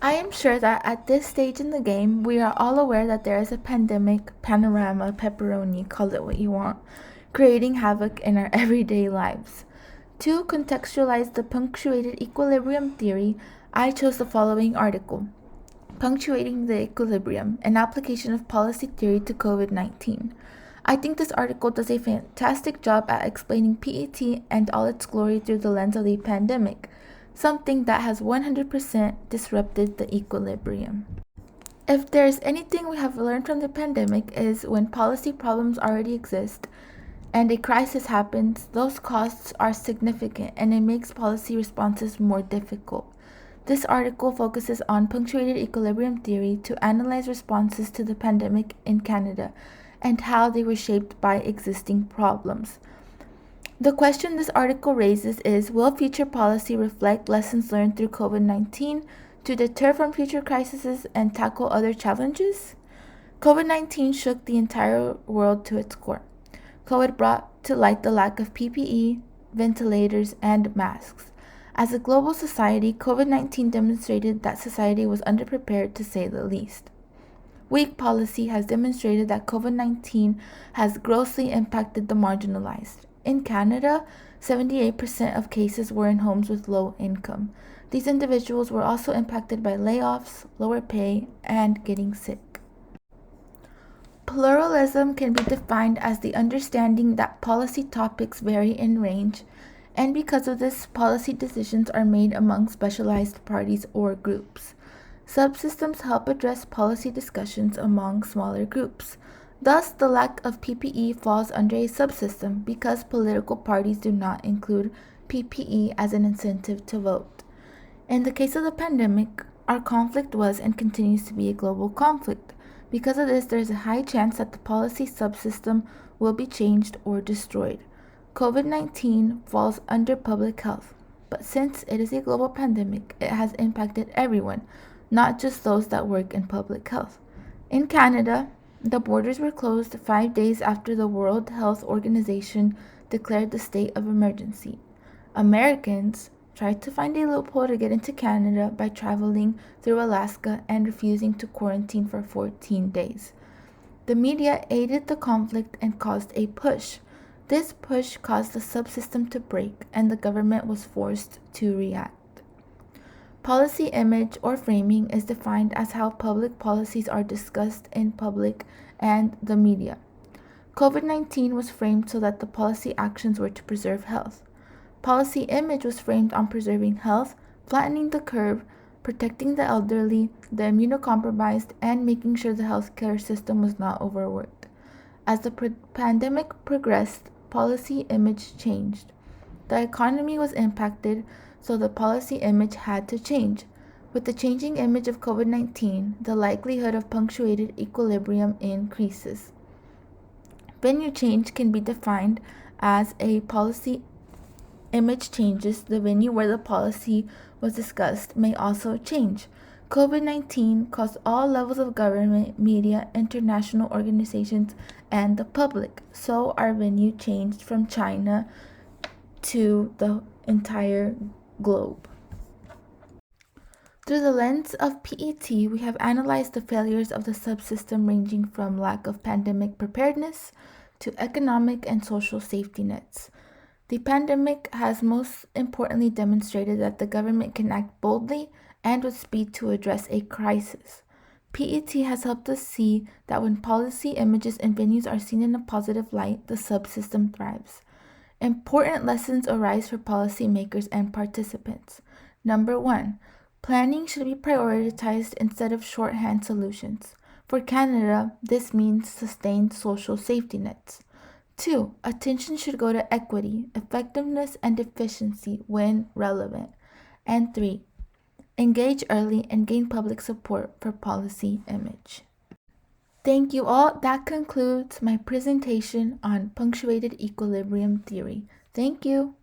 I am sure that at this stage in the game, we are all aware that there is a pandemic, panorama, pepperoni, call it what you want, creating havoc in our everyday lives. To contextualize the punctuated equilibrium theory, I chose the following article: Punctuating the Equilibrium, an application of policy theory to COVID 19. I think this article does a fantastic job at explaining PET and all its glory through the lens of the pandemic, something that has 100% disrupted the equilibrium. If there is anything we have learned from the pandemic is when policy problems already exist and a crisis happens, those costs are significant and it makes policy responses more difficult. This article focuses on punctuated equilibrium theory to analyze responses to the pandemic in Canada and how they were shaped by existing problems. The question this article raises is: will future policy reflect lessons learned through COVID 19 to deter from future crises and tackle other challenges? COVID 19 shook the entire world to its core. COVID brought to light the lack of PPE, ventilators, and masks. As a global society, COVID 19 demonstrated that society was underprepared, to say the least. Weak policy has demonstrated that COVID 19 has grossly impacted the marginalized. In Canada, 78% of cases were in homes with low income. These individuals were also impacted by layoffs, lower pay, and getting sick. Pluralism can be defined as the understanding that policy topics vary in range, and because of this, policy decisions are made among specialized parties or groups. Subsystems help address policy discussions among smaller groups. Thus, the lack of PPE falls under a subsystem because political parties do not include PPE as an incentive to vote. In the case of the pandemic, our conflict was and continues to be a global conflict. Because of this, there is a high chance that the policy subsystem will be changed or destroyed. COVID 19 falls under public health, but since it is a global pandemic, it has impacted everyone, not just those that work in public health. In Canada, the borders were closed 5 days after the World Health Organization declared the state of emergency. Americans tried to find a loophole to get into Canada by traveling through Alaska and refusing to quarantine for 14 days. The media aided the conflict and caused a push. This push caused the subsystem to break, and the government was forced to react. Policy image or framing is defined as how public policies are discussed in public and the media. COVID 19 was framed so that the policy actions were to preserve health. Policy image was framed on preserving health, flattening the curve, protecting the elderly, the immunocompromised, and making sure the healthcare system was not overworked. As the pandemic progressed, policy image changed. The economy was impacted, so the policy image had to change. With the changing image of COVID 19, the likelihood of punctuated equilibrium increases. Venue change can be defined as a policy image changes, the venue where the policy was discussed may also change. COVID 19 caused all levels of government, media, international organizations, and the public. So our venue changed from China to the entire globe. Through the lens of PET, we have analyzed the failures of the subsystem ranging from lack of pandemic preparedness to economic and social safety nets. The pandemic has most importantly demonstrated that the government can act boldly and with speed to address a crisis. PET has helped us see that when policy images and venues are seen in a positive light, the subsystem thrives. Important lessons arise for policymakers and participants. Number 1. Planning should be prioritized instead of shorthand solutions. For Canada, this means sustained social safety nets. 2. Attention should go to equity, effectiveness, and efficiency when relevant. And 3. Engage early and gain public support for policy image. Thank you all. That concludes my presentation on punctuated equilibrium theory. Thank you.